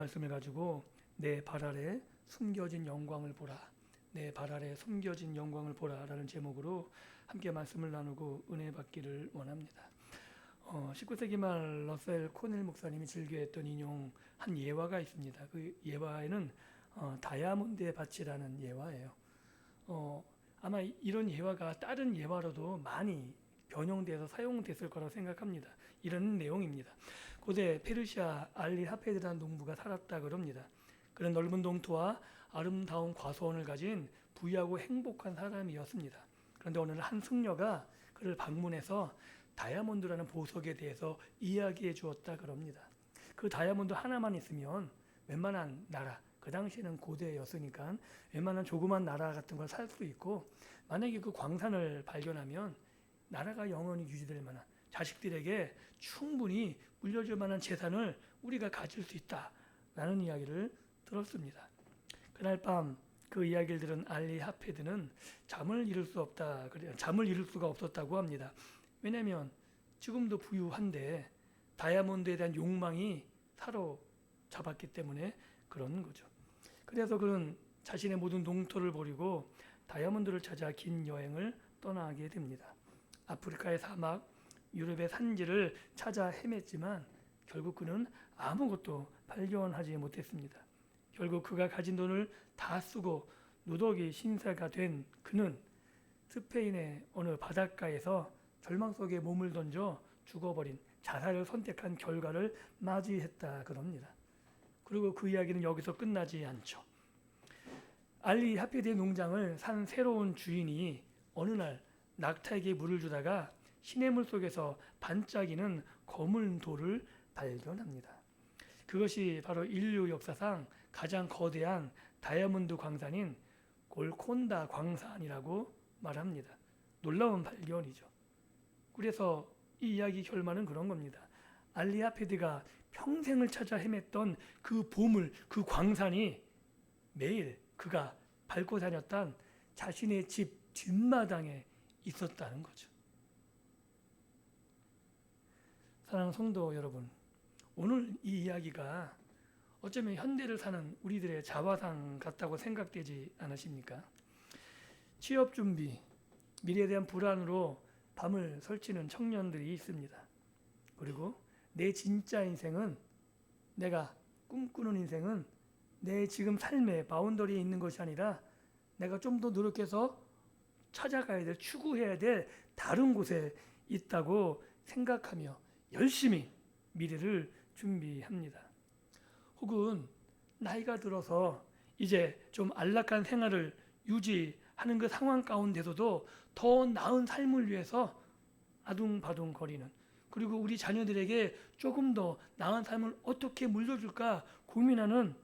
말씀을 가지고 내 발 아래 숨겨진 영광을 보라, 내 발 아래 숨겨진 영광을 보라 라는 제목으로 함께 말씀을 나누고 은혜 받기를 원합니다. 19세기 말 러셀 코넬 목사님이 즐겨했던 인용한 예화가 있습니다. 그 예화에는 다이아몬드의 밭이라는 예화예요. 아마 이런 예화가 다른 예화로도 많이 변형돼서 사용됐을 거라고 생각합니다. 이런 내용입니다. 고대 페르시아 알리하페드라는 농부가 살았다 그럽니다. 그는 넓은 동토와 아름다운 과수원을 가진 부유하고 행복한 사람이었습니다. 그런데 어느 날 한 승려가 그를 방문해서 다이아몬드라는 보석에 대해서 이야기해 주었다 그럽니다. 그 다이아몬드 하나만 있으면 웬만한 나라, 그 당시에는 고대였으니까 웬만한 조그만 나라 같은 걸 살 수 있고, 만약에 그 광산을 발견하면 나라가 영원히 유지될 만한, 자식들에게 충분히 물려줄 만한 재산을 우리가 가질 수 있다라는 이야기를 들었습니다. 그날 밤 그 이야기를 들은 알리하페드는 잠을 이룰 수가 없었다고 합니다. 왜냐하면 지금도 부유한데 다이아몬드에 대한 욕망이 사로잡았기 때문에 그런 거죠. 그래서 그는 자신의 모든 농토를 버리고 다이아몬드를 찾아 긴 여행을 떠나게 됩니다. 아프리카의 사막, 유럽의 산지를 찾아 헤맸지만 결국 그는 아무것도 발견하지 못했습니다. 결국 그가 가진 돈을 다 쓰고 누더기 신세가 된 그는 스페인의 어느 바닷가에서 절망 속에 몸을 던져 죽어버린, 자살을 선택한 결과를 맞이했다 그럽니다. 그리고 그 이야기는 여기서 끝나지 않죠. 알리 하페드의 농장을 산 새로운 주인이 어느 날 낙타에게 물을 주다가 시냇물 속에서 반짝이는 검은 돌을 발견합니다. 그것이 바로 인류 역사상 가장 거대한 다이아몬드 광산인 골콘다 광산이라고 말합니다. 놀라운 발견이죠. 그래서 이 이야기 결말은 그런 겁니다. 알리하페드가 평생을 찾아 헤맸던 그 보물, 그 광산이 매일 그가 밟고 다녔던 자신의 집 뒷마당에 있었다는 거죠. 사랑하는 성도 여러분, 오늘 이 이야기가 어쩌면 현대를 사는 우리들의 자화상 같다고 생각되지 않으십니까? 취업 준비, 미래에 대한 불안으로 밤을 설치는 청년들이 있습니다. 그리고 내 진짜 인생은, 내가 꿈꾸는 인생은 내 지금 삶의 바운더리에 있는 것이 아니라 내가 좀 더 노력해서 찾아가야 될, 추구해야 될 다른 곳에 있다고 생각하며 열심히 미래를 준비합니다. 혹은 나이가 들어서 이제 좀 안락한 생활을 유지하는 그 상황 가운데서도 더 나은 삶을 위해서 아둥바둥 거리는, 그리고 우리 자녀들에게 조금 더 나은 삶을 어떻게 물려줄까 고민하는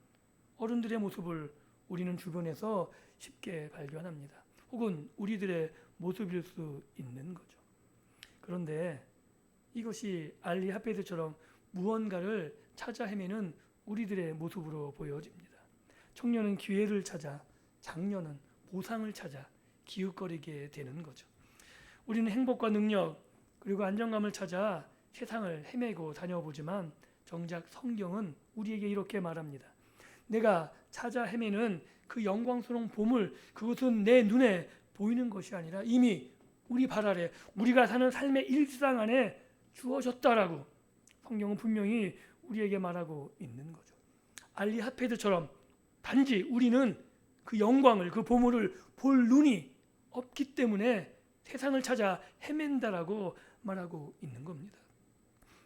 어른들의 모습을 우리는 주변에서 쉽게 발견합니다. 혹은 우리들의 모습일 수 있는 거죠. 그런데 이것이 알리하페드처럼 무언가를 찾아 헤매는 우리들의 모습으로 보여집니다. 청년은 기회를 찾아, 장년은 보상을 찾아 기웃거리게 되는 거죠. 우리는 행복과 능력 그리고 안정감을 찾아 세상을 헤매고 다녀보지만 정작 성경은 우리에게 이렇게 말합니다. 내가 찾아 헤매는 그 영광스러운 보물, 그것은 내 눈에 보이는 것이 아니라 이미 우리 발 아래, 우리가 사는 삶의 일상 안에 주어졌다라고 성경은 분명히 우리에게 말하고 있는 거죠. 알리하페드처럼 단지 우리는 그 영광을, 그 보물을 볼 눈이 없기 때문에 세상을 찾아 헤맨다라고 말하고 있는 겁니다.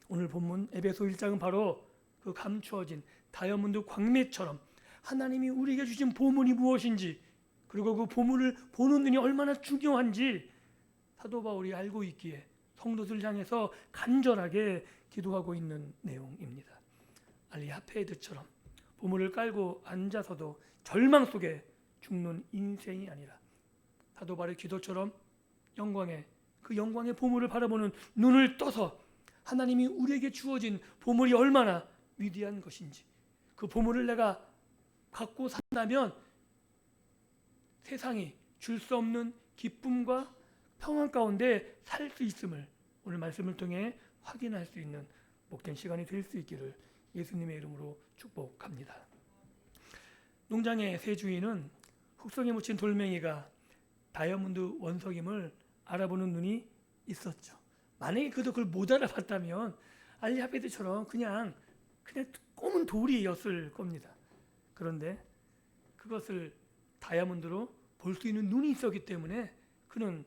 오늘 본문 에베소 1장은 바로 그 감추어진 다이아몬드 광매처럼 하나님이 우리에게 주신 보물이 무엇인지, 그리고 그 보물을 보는 눈이 얼마나 중요한지 사도 바울이 알고 있기에 성도들 향해서 간절하게 기도하고 있는 내용입니다. 알리하페드처럼 보물을 깔고 앉아서도 절망 속에 죽는 인생이 아니라 사도 바울의 기도처럼 그 영광의 보물을 바라보는 눈을 떠서 하나님이 우리에게 주어진 보물이 얼마나 위대한 것인지, 그 보물을 내가 갖고 산다면 세상이 줄 수 없는 기쁨과 평안 가운데 살 수 있음을 오늘 말씀을 통해 확인할 수 있는 복된 시간이 될 수 있기를 예수님의 이름으로 축복합니다. 농장의 새 주인은 흙속에 묻힌 돌멩이가 다이아몬드 원석임을 알아보는 눈이 있었죠. 만약에 그도 그걸 못 알아봤다면 알리아베드처럼 그냥 검은 돌이었을 겁니다. 그런데 그것을 다이아몬드로 볼 수 있는 눈이 있었기 때문에 그는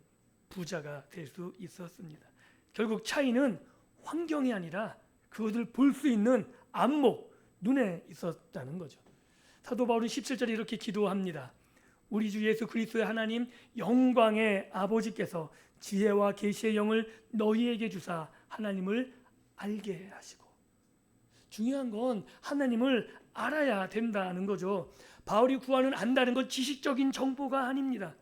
부자가 될 수 있었습니다. 결국 차이는 환경이 아니라 그것을 볼 수 있는 안목, 눈에 있었다는 거죠. 사도 바울은 17절에 이렇게 기도합니다. 우리 주 예수 그리스도의 하나님 영광의 아버지께서 지혜와 계시의 영을 너희에게 주사 하나님을 알게 하시고. 중요한 건 하나님을 알아야 된다는 거죠. 바울이 구하는 안다는 건 지식적인 정보가 아닙니다.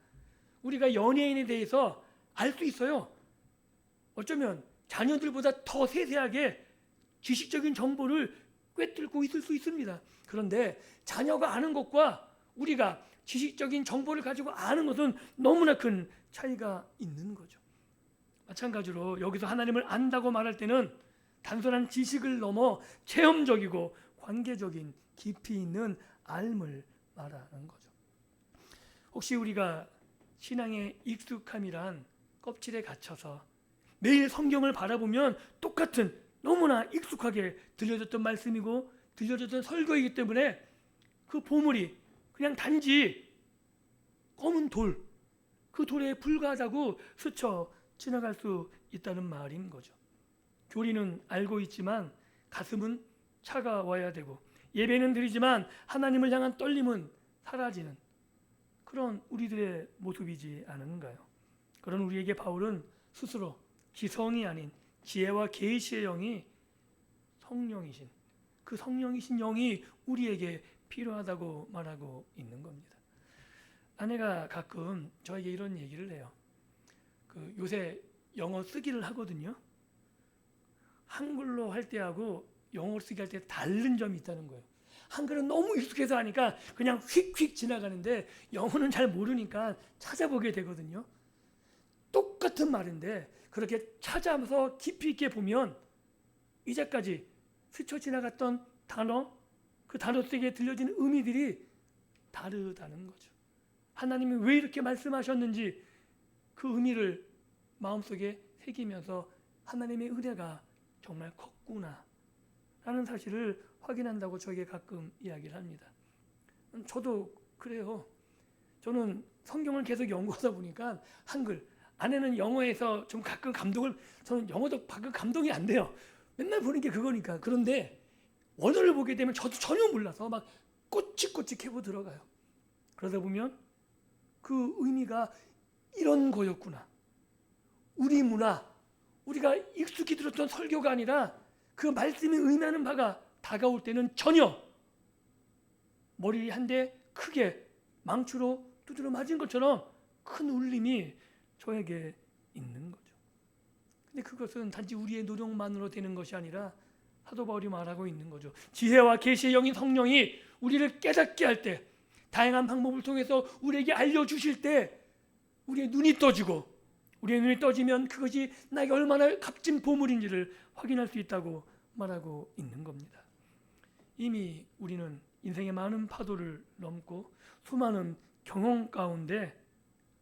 우리가 연예인에 대해서 알 수 있어요. 어쩌면 자녀들보다 더 세세하게 지식적인 정보를 꿰뚫고 있을 수 있습니다. 그런데 자녀가 아는 것과 우리가 지식적인 정보를 가지고 아는 것은 너무나 큰 차이가 있는 거죠. 마찬가지로 여기서 하나님을 안다고 말할 때는 단순한 지식을 넘어 체험적이고 관계적인 깊이 있는 알을 말하는 거죠. 혹시 우리가 신앙의 익숙함이란 껍질에 갇혀서 매일 성경을 바라보면 똑같은 너무나 익숙하게 들려졌던 말씀이고 들려졌던 설교이기 때문에 그 보물이 그냥 단지 검은 돌, 그 돌에 불과하다고 스쳐 지나갈 수 있다는 말인 거죠. 교리는 알고 있지만 가슴은 차가워야 되고 예배는 드리지만 하나님을 향한 떨림은 사라지는 그런 우리들의 모습이지 않은가요? 그런 우리에게 바울은 스스로 기성이 아닌 지혜와 계시의 영이 성령이신 그 성령이신 영이 우리에게 필요하다고 말하고 있는 겁니다. 아내가 가끔 저에게 이런 얘기를 해요. 요새 영어 쓰기를 하거든요. 한글로 할 때하고 영어로 쓰기 할 때 다른 점이 있다는 거예요. 한글은 너무 익숙해서 하니까 그냥 휙휙 지나가는데 영어는 잘 모르니까 찾아보게 되거든요. 똑같은 말인데 그렇게 찾아서 깊이 있게 보면 이제까지 스쳐 지나갔던 단어, 그 단어 속에 들려지는 의미들이 다르다는 거죠. 하나님이 왜 이렇게 말씀하셨는지 그 의미를 마음속에 새기면서 하나님의 은혜가 정말 컸구나 라는 사실을 확인한다고 저에게 가끔 이야기를 합니다. 저도 그래요. 저는 성경을 계속 연구하다 보니까 한글, 아내는 영어에서 좀 가끔 저는 영어도 가끔 감동이 안 돼요. 맨날 보는 게 그거니까. 그런데 원어를 보게 되면 저도 전혀 몰라서 막 꼬치꼬치 캐고 들어가요. 그러다 보면 그 의미가 이런 거였구나. 우리 문화, 우리가 익숙히 들었던 설교가 아니라 그 말씀이 의미하는 바가 다가올 때는 전혀 머리 한 대 크게 망치로 두드려 맞은 것처럼 큰 울림이 저에게 있는 거죠. 근데 그것은 단지 우리의 노력만으로 되는 것이 아니라 사도 바울이 말하고 있는 거죠. 지혜와 계시의 영인 성령이 우리를 깨닫게 할 때, 다양한 방법을 통해서 우리에게 알려주실 때 우리의 눈이 떠지고 우리의 눈이 떠지면 그것이 나에게 얼마나 값진 보물인지를 확인할 수 있다고 말하고 있는 겁니다. 이미 우리는 인생의 많은 파도를 넘고 수많은 경험 가운데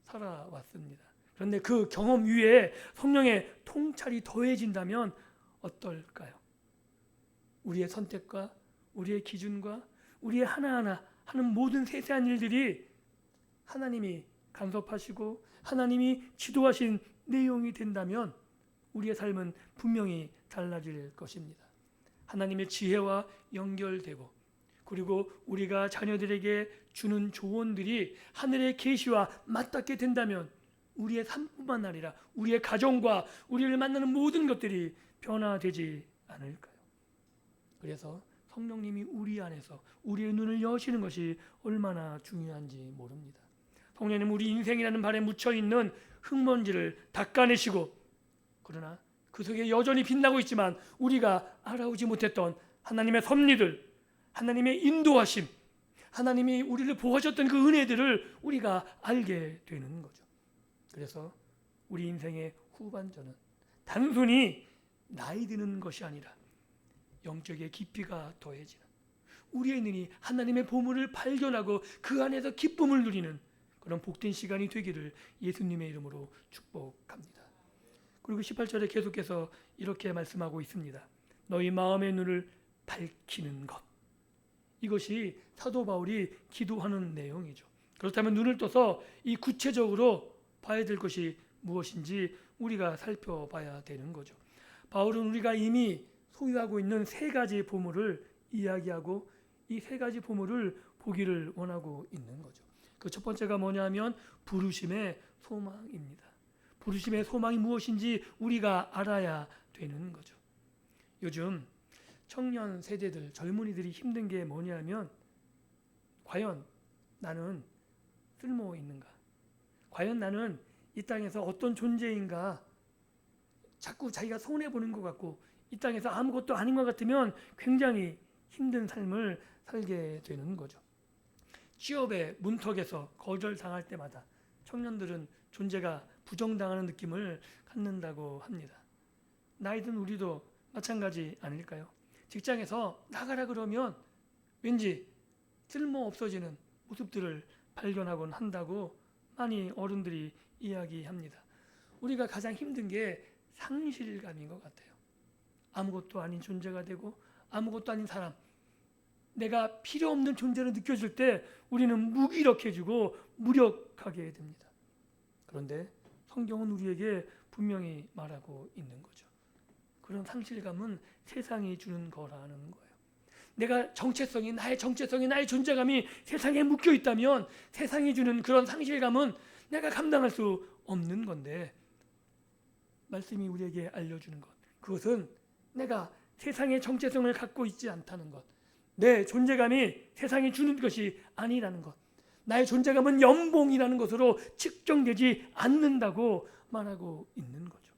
살아왔습니다. 그런데 그 경험 위에 성령의 통찰이 더해진다면 어떨까요? 우리의 선택과 우리의 기준과 우리의 하나하나 하는 모든 세세한 일들이 하나님이 간섭하시고 하나님이 지도하신 내용이 된다면 우리의 삶은 분명히 달라질 것입니다. 하나님의 지혜와 연결되고 그리고 우리가 자녀들에게 주는 조언들이 하늘의 계시와 맞닿게 된다면 우리의 삶뿐만 아니라 우리의 가정과 우리를 만나는 모든 것들이 변화되지 않을까요? 그래서 성령님이 우리 안에서 우리의 눈을 여시는 것이 얼마나 중요한지 모릅니다. 성령님 우리 인생이라는 발에 묻혀있는 흙먼지를 닦아내시고 그러나 그 속에 여전히 빛나고 있지만 우리가 알아오지 못했던 하나님의 섭리들, 하나님의 인도하심, 하나님이 우리를 보호하셨던 그 은혜들을 우리가 알게 되는 거죠. 그래서 우리 인생의 후반전은 단순히 나이 드는 것이 아니라 영적의 깊이가 더해지는, 우리의 눈이 하나님의 보물을 발견하고 그 안에서 기쁨을 누리는 그런 복된 시간이 되기를 예수님의 이름으로 축복합니다. 그리고 18절에 계속해서 이렇게 말씀하고 있습니다. 너희 마음의 눈을 밝히는 것. 이것이 사도 바울이 기도하는 내용이죠. 그렇다면 눈을 떠서 이 구체적으로 봐야 될 것이 무엇인지 우리가 살펴봐야 되는 거죠. 바울은 우리가 이미 소유하고 있는 세 가지 보물을 이야기하고 이 세 가지 보물을 보기를 원하고 있는 거죠. 그 첫 번째가 뭐냐면 부르심의 소망입니다. 부르심의 소망이 무엇인지 우리가 알아야 되는 거죠. 요즘 청년 세대들, 젊은이들이 힘든 게 뭐냐면 과연 나는 쓸모 있는가? 과연 나는 이 땅에서 어떤 존재인가? 자꾸 자기가 손해보는 것 같고 이 땅에서 아무것도 아닌 것 같으면 굉장히 힘든 삶을 살게 되는 거죠. 취업의 문턱에서 거절당할 때마다 청년들은 존재가 부정당하는 느낌을 갖는다고 합니다. 나이든 우리도 마찬가지 아닐까요? 직장에서 나가라 그러면 왠지 쓸모 없어지는 모습들을 발견하곤 한다고 많이 어른들이 이야기합니다. 우리가 가장 힘든 게 상실감인 것 같아요. 아무것도 아닌 존재가 되고 아무것도 아닌 사람, 내가 필요 없는 존재로 느껴질 때 우리는 무기력해지고 무력하게 됩니다. 그런데 성경은 우리에게 분명히 말하고 있는 거죠. 그런 상실감은 세상이 주는 거라는 거예요. 내가 정체성이, 나의 존재감이 세상에 묶여 있다면 세상이 주는 그런 상실감은 내가 감당할 수 없는 건데, 말씀이 우리에게 알려주는 것, 그것은 내가 세상의 정체성을 갖고 있지 않다는 것, 내 존재감이 세상이 주는 것이 아니라는 것, 나의 존재감은 연봉이라는 것으로 측정되지 않는다고 말하고 있는 거죠.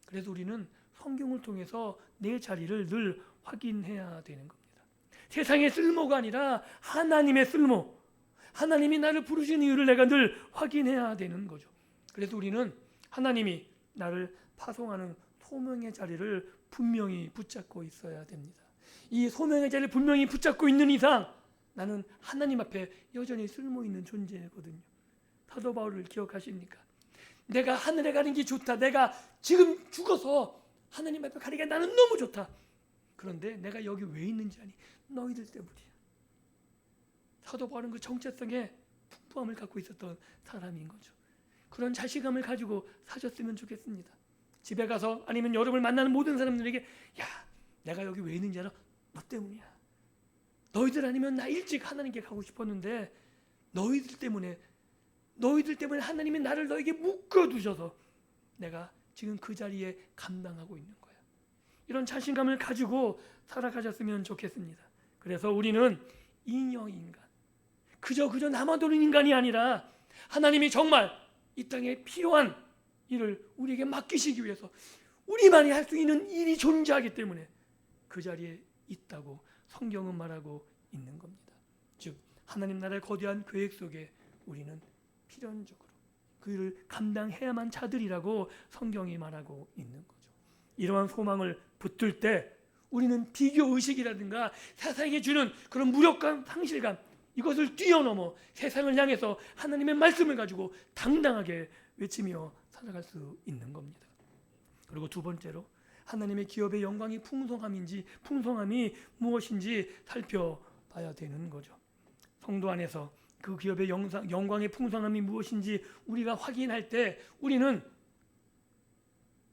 그래서 우리는 성경을 통해서 내 자리를 늘 확인해야 되는 겁니다. 세상의 쓸모가 아니라 하나님의 쓸모, 하나님이 나를 부르신 이유를 내가 늘 확인해야 되는 거죠. 그래서 우리는 하나님이 나를 파송하는 소명의 자리를 분명히 붙잡고 있어야 됩니다. 이 소명의 자리를 분명히 붙잡고 있는 이상 나는 하나님 앞에 여전히 쓸모있는 존재거든요. 사도 바울을 기억하십니까? 내가 하늘에 가는 게 좋다, 내가 지금 죽어서 하나님 앞에 가는 게 나는 너무 좋다. 그런데 내가 여기 왜 있는지 아니? 너희들 때문이야. 사도 바울은 그 정체성에 풍부함을 갖고 있었던 사람인 거죠. 그런 자신감을 가지고 사셨으면 좋겠습니다. 집에 가서 아니면 여러분을 만나는 모든 사람들에게, 야, 내가 여기 왜 있는지 알아? 너 때문이야. 너희들 아니면 나 일찍 하나님께 가고 싶었는데 너희들 때문에 하나님이 나를 너에게 묶어두셔서 내가 지금 그 자리에 감당하고 있는 거야. 이런 자신감을 가지고 살아가셨으면 좋겠습니다. 그래서 우리는 인여인간, 그저 나만 도는 인간이 아니라 하나님이 정말 이 땅에 필요한 일을 우리에게 맡기시기 위해서 우리만이 할 수 있는 일이 존재하기 때문에 그 자리에 있다고 성경은 말하고 있는 겁니다. 즉 하나님 나라의 거대한 계획 속에 우리는 필연적으로 그 일을 감당해야만 자들이라고 성경이 말하고 있는 거죠. 이러한 소망을 붙들 때 우리는 비교의식이라든가 세상이 주는 그런 무력감, 상실감, 이것을 뛰어넘어 세상을 향해서 하나님의 말씀을 가지고 당당하게 외치며 살아갈 수 있는 겁니다. 그리고 두 번째로 하나님의 기업의 영광이 풍성함이 무엇인지 살펴봐야 되는 거죠. 성도 안에서 그 기업의 영광의 풍성함이 무엇인지 우리가 확인할 때 우리는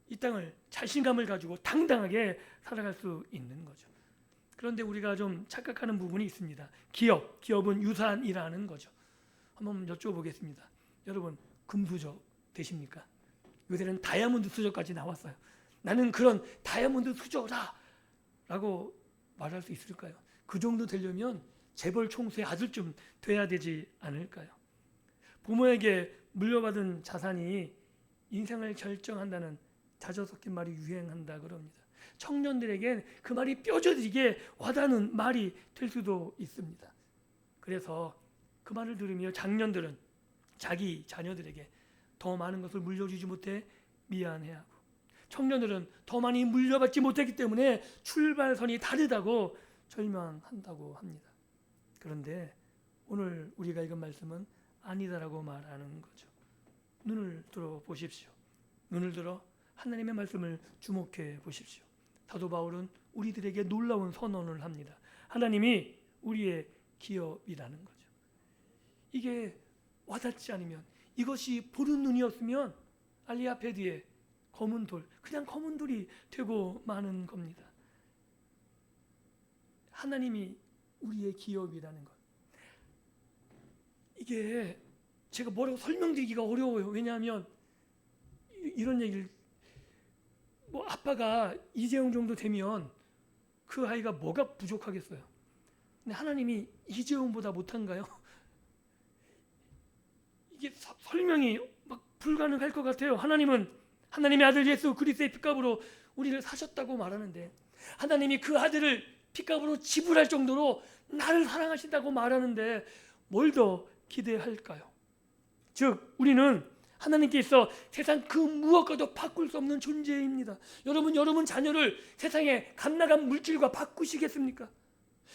이 땅을 자신감을 가지고 당당하게 살아갈 수 있는 거죠. 그런데 우리가 좀 착각하는 부분이 있습니다. 기업은 유산이라는 거죠. 한번 여쭤보겠습니다. 여러분 금수저 되십니까? 요새는 다이아몬드 수저까지 나왔어요. 나는 그런 다이아몬드 수저라 라고 말할 수 있을까요? 그 정도 되려면 재벌 총수의 아들쯤 돼야 되지 않을까요? 부모에게 물려받은 자산이 인생을 결정한다는 자저 섞인 말이 유행한다 그럽니다. 청년들에겐 그 말이 뼈저리게 와닿는 말이 될 수도 있습니다. 그래서 그 말을 들으며 장년들은 자기 자녀들에게 더 많은 것을 물려주지 못해 미안해하고, 청년들은 더 많이 물려받지 못했기 때문에 출발선이 다르다고 절망한다고 합니다. 그런데 오늘 우리가 읽은 말씀은 아니다라고 말하는 거죠. 눈을 들어 보십시오. 눈을 들어 하나님의 말씀을 주목해 보십시오. 사도 바울은 우리들에게 놀라운 선언을 합니다. 하나님이 우리의 기업이라는 거죠. 이게 와닿지 않으면, 이것이 보는 눈이었으면 알리아베드의 검은 돌, 그냥 검은 돌이 되고 마는 겁니다. 하나님이 우리의 기업이라는 것, 이게 제가 뭐라고 설명드리기가 어려워요. 왜냐하면 이런 얘기를, 뭐 아빠가 이재용 정도 되면 그 아이가 뭐가 부족하겠어요? 근데 하나님이 이재용보다 못한가요? 이게 설명이 막 불가능할 것 같아요. 하나님은 하나님의 아들 예수 그리스도의 핏값으로 우리를 사셨다고 말하는데, 하나님이 그 아들을 핏값으로 지불할 정도로 나를 사랑하신다고 말하는데 뭘 더 기대할까요? 즉 우리는 하나님께서 세상 그 무엇과도 바꿀 수 없는 존재입니다. 여러분 자녀를 세상의 갓나간 물질과 바꾸시겠습니까?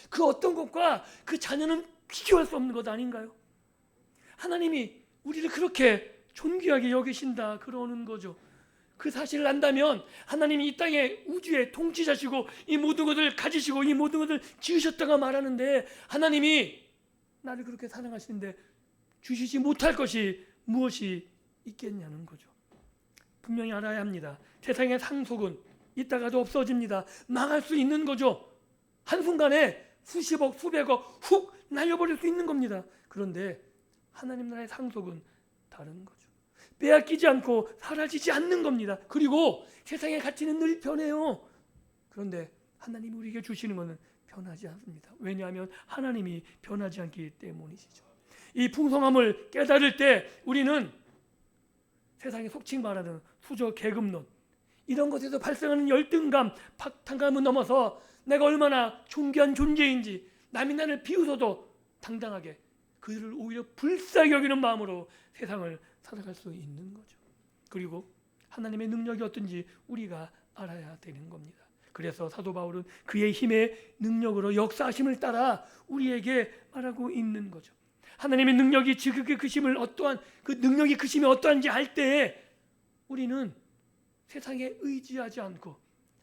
그 어떤 것과 그 자녀는 비교할 수 없는 것 아닌가요? 하나님이 우리를 그렇게 존귀하게 여기신다 그러는 거죠. 그 사실을 안다면 하나님이 이 땅의 우주의 통치자시고 이 모든 것을 가지시고 이 모든 것을 지으셨다가 말하는데, 하나님이 나를 그렇게 사랑하시는데 주시지 못할 것이 무엇이 있겠냐는 거죠. 분명히 알아야 합니다. 세상의 상속은 있다가도 없어집니다. 망할 수 있는 거죠. 한순간에 수십억 수백억 훅 날려버릴 수 있는 겁니다. 그런데 하나님 나라의 상속은 다른 거죠. 빼앗기지 않고 사라지지 않는 겁니다. 그리고 세상의 가치는 늘 변해요. 그런데 하나님이 우리에게 주시는 것은 변하지 않습니다. 왜냐하면 하나님이 변하지 않기 때문이시죠. 이 풍성함을 깨달을 때 우리는 세상에 속칭 말하는 수저 계급론, 이런 것에서 발생하는 열등감, 박탈감을 넘어서 내가 얼마나 존귀한 존재인지, 남이 나를 비웃어도 당당하게 그들을 오히려 불쌍히 여기는 마음으로 세상을 살아갈 수 있는 거죠. 그리고 하나님의 능력이 어떤지 우리가 알아야 되는 겁니다. 그래서 사도 바울은 그의 힘의 능력으로 역사하심을 따라 우리에게 말하고 있는 거죠. 하나님의 능력이 지극히 크심을 어떠한, 그 능력이 크심이 어떠한지 알 때에 우리는 세상에 의지하지 않고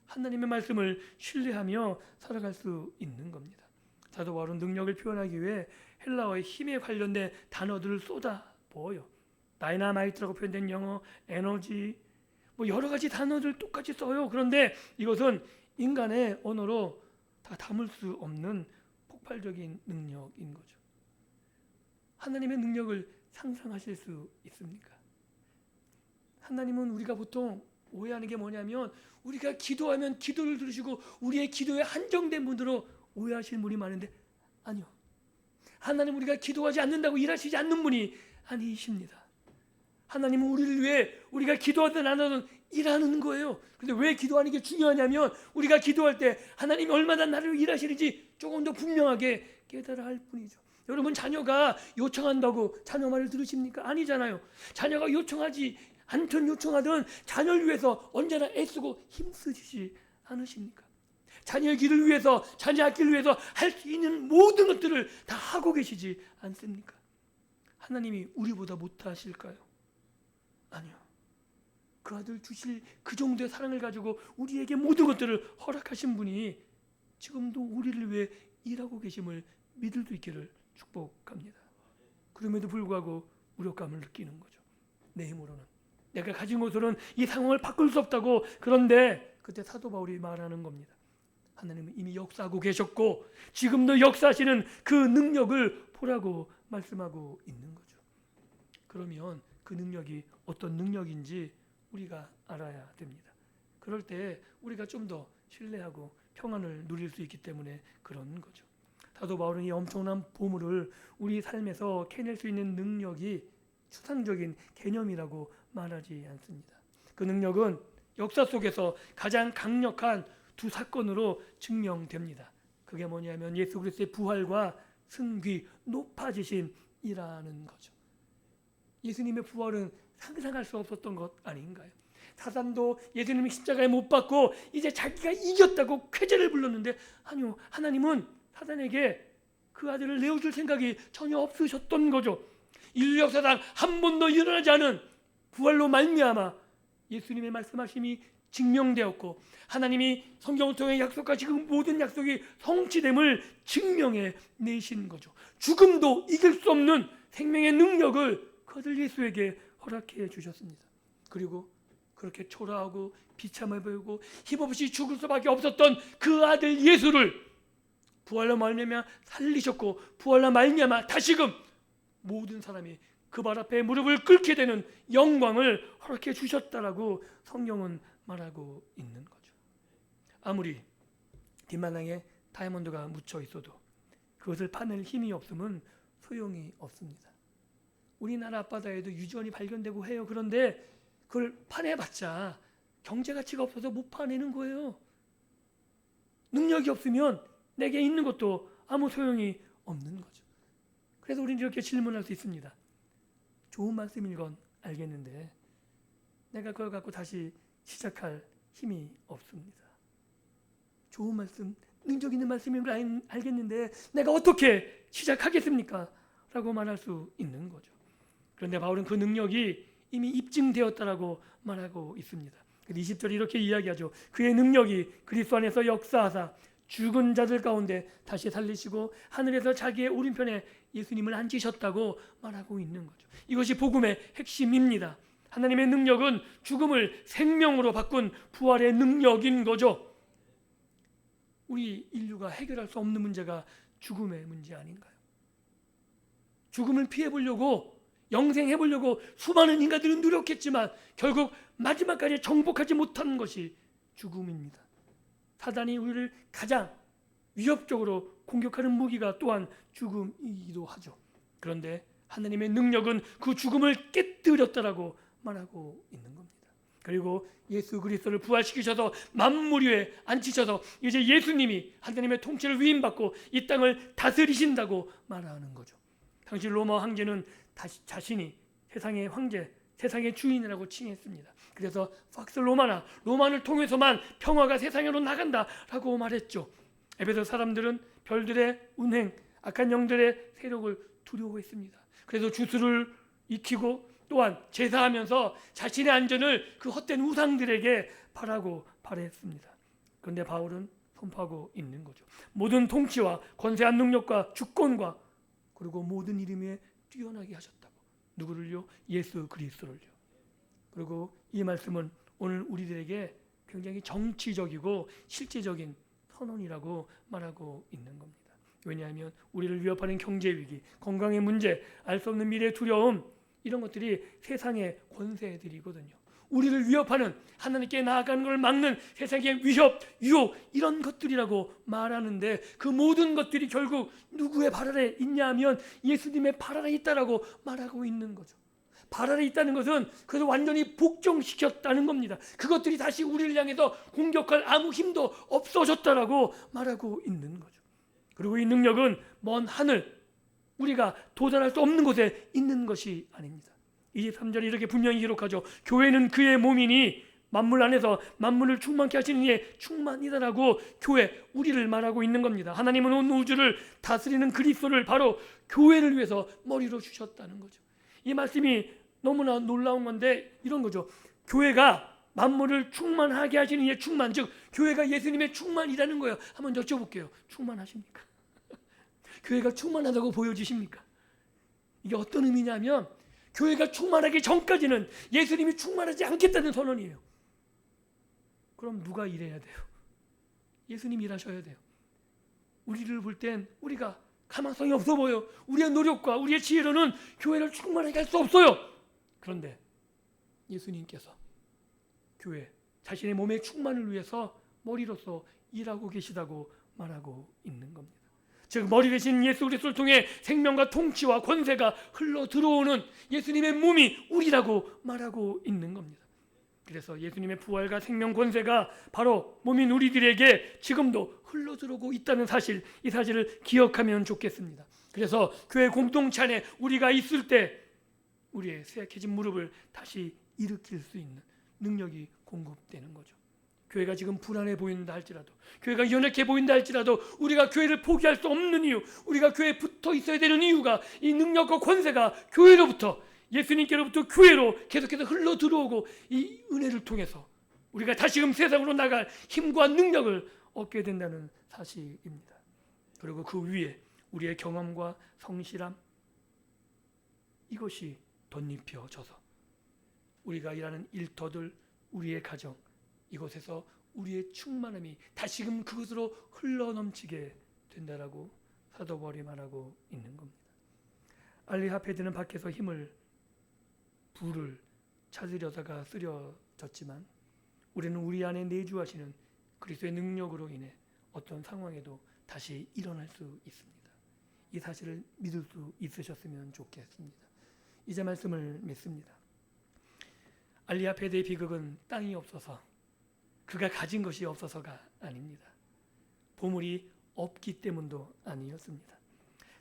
하나님의 말씀을 신뢰하며 살아갈 수 있는 겁니다. 사도 바울은 능력을 표현하기 위해 헬라어의 힘에 관련된 단어들을 쏟아부어요. 다이나마이트라고 표현된 영어, 에너지, 뭐 여러 가지 단어들 똑같이 써요. 그런데 이것은 인간의 언어로 다 담을 수 없는 폭발적인 능력인 거죠. 하나님의 능력을 상상하실 수 있습니까? 하나님은 우리가 보통 오해하는 게 뭐냐면, 우리가 기도하면 기도를 들으시고 우리의 기도에 한정된 분으로 오해하시는 분이 많은데, 아니요. 하나님 우리가 기도하지 않는다고 일하시지 않는 분이 아니십니다. 하나님은 우리를 위해 우리가 기도하든 안 하든 일하는 거예요. 근데 왜 기도하는 게 중요하냐면, 우리가 기도할 때 하나님이 얼마나 나를 일하시는지 조금 더 분명하게 깨달아야 할 뿐이죠. 여러분 자녀가 요청한다고 자녀 말을 들으십니까? 아니잖아요. 자녀가 요청하지 않든 요청하든 자녀를 위해서 언제나 애쓰고 힘쓰시지 않으십니까? 자녀의 길을 위해서, 자녀 앞길을 위해서 할 수 있는 모든 것들을 다 하고 계시지 않습니까? 하나님이 우리보다 못하실까요? 아니요. 그 아들 주실 그 정도의 사랑을 가지고 우리에게 모든 것들을 허락하신 분이 지금도 우리를 위해 일하고 계심을 믿을 수 있기를 축복합니다. 그럼에도 불구하고 무력감을 느끼는 거죠. 내 힘으로는, 내가 가진 것으로는 이 상황을 바꿀 수 없다고. 그런데 그때 사도 바울이 말하는 겁니다. 하나님은 이미 역사하고 계셨고 지금도 역사하시는 그 능력을 보라고 말씀하고 있는 거죠. 그러면 그 능력이 어떤 능력인지 우리가 알아야 됩니다. 그럴 때 우리가 좀 더 신뢰하고 평안을 누릴 수 있기 때문에 그런 거죠. 사도 바울은 이 엄청난 보물을 우리 삶에서 캐낼 수 있는 능력이 추상적인 개념이라고 말하지 않습니다. 그 능력은 역사 속에서 가장 강력한 두 사건으로 증명됩니다. 그게 뭐냐면 예수 그리스도의 부활과 승귀, 높아지심이라는 거죠. 예수님의 부활은 상상할 수 없었던 것 아닌가요? 사단도 예수님이 십자가에 못 박고 이제 자기가 이겼다고 쾌재를 불렀는데, 아니요, 하나님은 사단에게 그 아들을 내어줄 생각이 전혀 없으셨던 거죠. 인류 역사상 한 번도 일어나지 않은 부활로 말미암아 예수님의 말씀하심이 증명되었고, 하나님이 성경을 통해 약속하신 그 모든 약속이 성취됨을 증명해 내신 거죠. 죽음도 이길 수 없는 생명의 능력을 그 아들 예수에게 허락해 주셨습니다. 그리고 그렇게 초라하고 비참해 보이고 힘없이 죽을 수밖에 없었던 그 아들 예수를 부활로 말미암아 살리셨고, 부활로 말미암아 다시금 모든 사람이 그 발 앞에 무릎을 꿇게 되는 영광을 허락해 주셨다라고 성경은 말하고 있는 거죠. 아무리 뒷마당에 다이아몬드가 묻혀 있어도 그것을 파낼 힘이 없으면 소용이 없습니다. 우리나라 앞바다에도 유전이 발견되고 해요. 그런데 그걸 파내봤자 경제 가치가 없어서 못 파내는 거예요. 능력이 없으면 내게 있는 것도 아무 소용이 없는 거죠. 그래서 우리는 이렇게 질문할 수 있습니다. 좋은 말씀인 건 알겠는데 내가 그걸 갖고 다시 시작할 힘이 없습니다. 좋은 말씀, 능력 있는 말씀인 걸 알겠는데 내가 어떻게 시작하겠습니까? 라고 말할 수 있는 거죠. 그런데 바울은 그 능력이 이미 입증되었다라고 말하고 있습니다. 20절에 이렇게 이야기하죠. 그의 능력이 그리스도 안에서 역사하사 죽은 자들 가운데 다시 살리시고 하늘에서 자기의 오른편에 예수님을 앉히셨다고 말하고 있는 거죠. 이것이 복음의 핵심입니다. 하나님의 능력은 죽음을 생명으로 바꾼 부활의 능력인 거죠. 우리 인류가 해결할 수 없는 문제가 죽음의 문제 아닌가요? 죽음을 피해보려고, 영생해보려고 수많은 인간들은 노력했지만 결국 마지막까지 정복하지 못한 것이 죽음입니다. 사단이 우리를 가장 위협적으로 공격하는 무기가 또한 죽음이기도 하죠. 그런데 하나님의 능력은 그 죽음을 깨뜨렸다라고 말하고 있는 겁니다. 그리고 예수 그리스도를 부활시키셔서 만물 위에 앉히셔서 이제 예수님이 하나님의 통치를 위임받고 이 땅을 다스리신다고 말하는 거죠. 당시 로마 황제는 자신이 세상의 황제, 세상의 주인이라고 칭했습니다. 그래서 팍스 로마나, 로마를 통해서만 평화가 세상으로 나간다라고 말했죠. 에베소 사람들은 별들의 운행, 악한 영들의 세력을 두려워했습니다. 그래서 주술을 익히고 또한 제사하면서 자신의 안전을 그 헛된 우상들에게 바랬습니다. 그런데 바울은 선포하고 있는 거죠. 모든 통치와 권세한 능력과 주권과 그리고 모든 이름 위에 뛰어나게 하셨다고. 누구를요? 예수 그리스도를요. 그리고 이 말씀은 오늘 우리들에게 굉장히 정치적이고 실제적인 선언이라고 말하고 있는 겁니다. 왜냐하면 우리를 위협하는 경제 위기, 건강의 문제, 알 수 없는 미래의 두려움, 이런 것들이 세상의 권세들이거든요. 우리를 위협하는, 하나님께 나아가는 걸 막는 세상의 위협, 유혹, 이런 것들이라고 말하는데 그 모든 것들이 결국 누구의 발 아래 있냐 하면 예수님의 발 아래 있다라고 말하고 있는 거죠. 발 아래 있다는 것은 그것을 완전히 복종시켰다는 겁니다. 그것들이 다시 우리를 향해서 공격할 아무 힘도 없어졌다라고 말하고 있는 거죠. 그리고 이 능력은 먼 하늘, 우리가 도달할 수 없는 곳에 있는 것이 아닙니다. 23절에 이렇게 분명히 기록하죠. 교회는 그의 몸이니 만물 안에서 만물을 충만케 하시는 이의 충만이다라고 교회, 우리를 말하고 있는 겁니다. 하나님은 온 우주를 다스리는 그리스도를 바로 교회를 위해서 머리로 주셨다는 거죠. 이 말씀이 너무나 놀라운 건데 이런 거죠. 교회가 만물을 충만하게 하시는 이의 충만, 즉 교회가 예수님의 충만이라는 거예요. 한번 여쭤볼게요. 충만하십니까? 교회가 충만하다고 보여지십니까? 이게 어떤 의미냐면 교회가 충만하기 전까지는 예수님이 충만하지 않겠다는 선언이에요. 그럼 누가 일해야 돼요? 예수님 일하셔야 돼요. 우리를 볼 땐 우리가 가망성이 없어 보여. 우리의 노력과 우리의 지혜로는 교회를 충만하게 할 수 없어요. 그런데 예수님께서 교회, 자신의 몸의 충만을 위해서 머리로서 일하고 계시다고 말하고 있는 겁니다. 즉 머리 대신 예수 그리스도를 통해 생명과 통치와 권세가 흘러 들어오는 예수님의 몸이 우리라고 말하고 있는 겁니다. 그래서 예수님의 부활과 생명 권세가 바로 몸인 우리들에게 지금도 흘러 들어오고 있다는 사실, 이 사실을 기억하면 좋겠습니다. 그래서 교회 공동체 안에 우리가 있을 때 우리의 쇠약해진 무릎을 다시 일으킬 수 있는, 능력이 공급되는 거죠. 교회가 지금 불안해 보인다 할지라도, 교회가 연약해 보인다 할지라도 우리가 교회를 포기할 수 없는 이유, 우리가 교회에 붙어 있어야 되는 이유가 이 능력과 권세가 교회로부터, 예수님께로부터 교회로 계속해서 흘러 들어오고 이 은혜를 통해서 우리가 다시금 세상으로 나갈 힘과 능력을 얻게 된다는 사실입니다. 그리고 그 위에 우리의 경험과 성실함, 이것이 덧입혀져서 우리가 일하는 일터들, 우리의 가정, 이곳에서 우리의 충만함이 다시금 그것으로 흘러넘치게 된다라고 사도 바울이 말하고 있는 겁니다. 알리하베드는 밖에서 불을 찾으려다가 쓰러졌지만 우리는 우리 안에 내주하시는 그리스도의 능력으로 인해 어떤 상황에도 다시 일어날 수 있습니다. 이 사실을 믿을 수 있으셨으면 좋겠습니다. 이제 말씀을 맺습니다. 알리하베드의 비극은 땅이 없어서, 그가 가진 것이 없어서가 아닙니다. 보물이 없기 때문도 아니었습니다.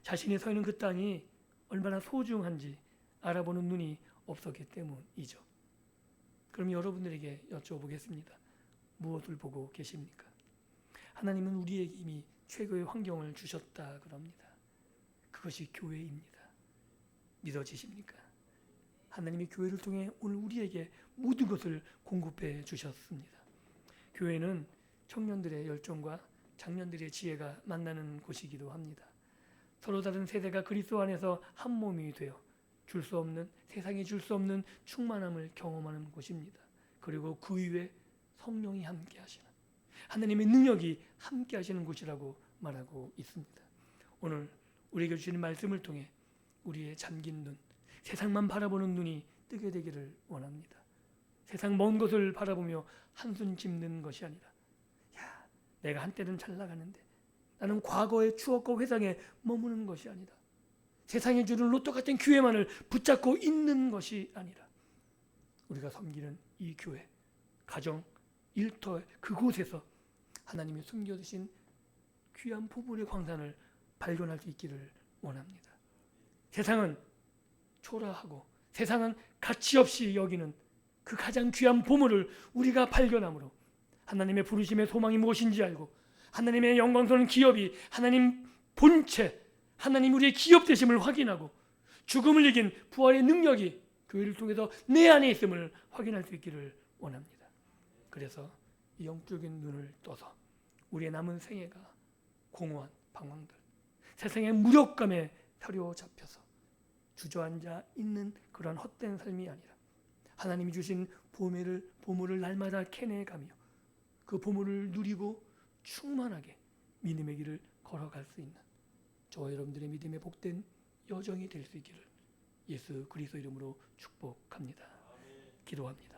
자신이 서 있는 그 땅이 얼마나 소중한지 알아보는 눈이 없었기 때문이죠. 그럼 여러분들에게 여쭤보겠습니다. 무엇을 보고 계십니까? 하나님은 우리에게 이미 최고의 환경을 주셨다 그럽니다. 그것이 교회입니다. 믿어지십니까? 하나님이 교회를 통해 오늘 우리에게 모든 것을 공급해 주셨습니다. 교회는 청년들의 열정과 장년들의 지혜가 만나는 곳이기도 합니다. 서로 다른 세대가 그리스도 안에서 한 몸이 되어 세상이 줄 수 없는 충만함을 경험하는 곳입니다. 그리고 그 위에 성령이 함께 하시는, 하나님의 능력이 함께 하시는 곳이라고 말하고 있습니다. 오늘 우리에게 주시는 말씀을 통해 우리의 잠긴 눈, 세상만 바라보는 눈이 뜨게 되기를 원합니다. 세상 먼 것을 바라보며 한숨 짓는 것이 아니라, 내가 한때는 잘 나가는데 나는 과거의 추억과 회상에 머무는 것이 아니다. 세상에 주는 로또 같은 기회만을 붙잡고 있는 것이 아니라 우리가 섬기는 이 교회, 가정, 일터, 그곳에서 하나님이 숨겨두신 귀한 보물의 광산을 발견할 수 있기를 원합니다. 세상은 초라하고 세상은 가치 없이 여기는 그 가장 귀한 보물을 우리가 발견함으로 하나님의 부르심의 소망이 무엇인지 알고, 하나님의 영광스러운 기업이 하나님 본체, 하나님 우리의 기업 되심을 확인하고, 죽음을 이긴 부활의 능력이 교회를 통해서 내 안에 있음을 확인할 수 있기를 원합니다. 그래서 이 영적인 눈을 떠서 우리의 남은 생애가 공허한 방황들, 세상의 무력감에 사로잡혀서 주저앉아 있는 그런 헛된 삶이 아니라 하나님이 주신 보물을 날마다 캐내가며 그 보물을 누리고 충만하게 믿음의 길을 걸어갈 수 있는 저와 여러분들의 믿음의 복된 여정이 될 수 있기를 예수 그리스도 이름으로 축복합니다. 기도합니다.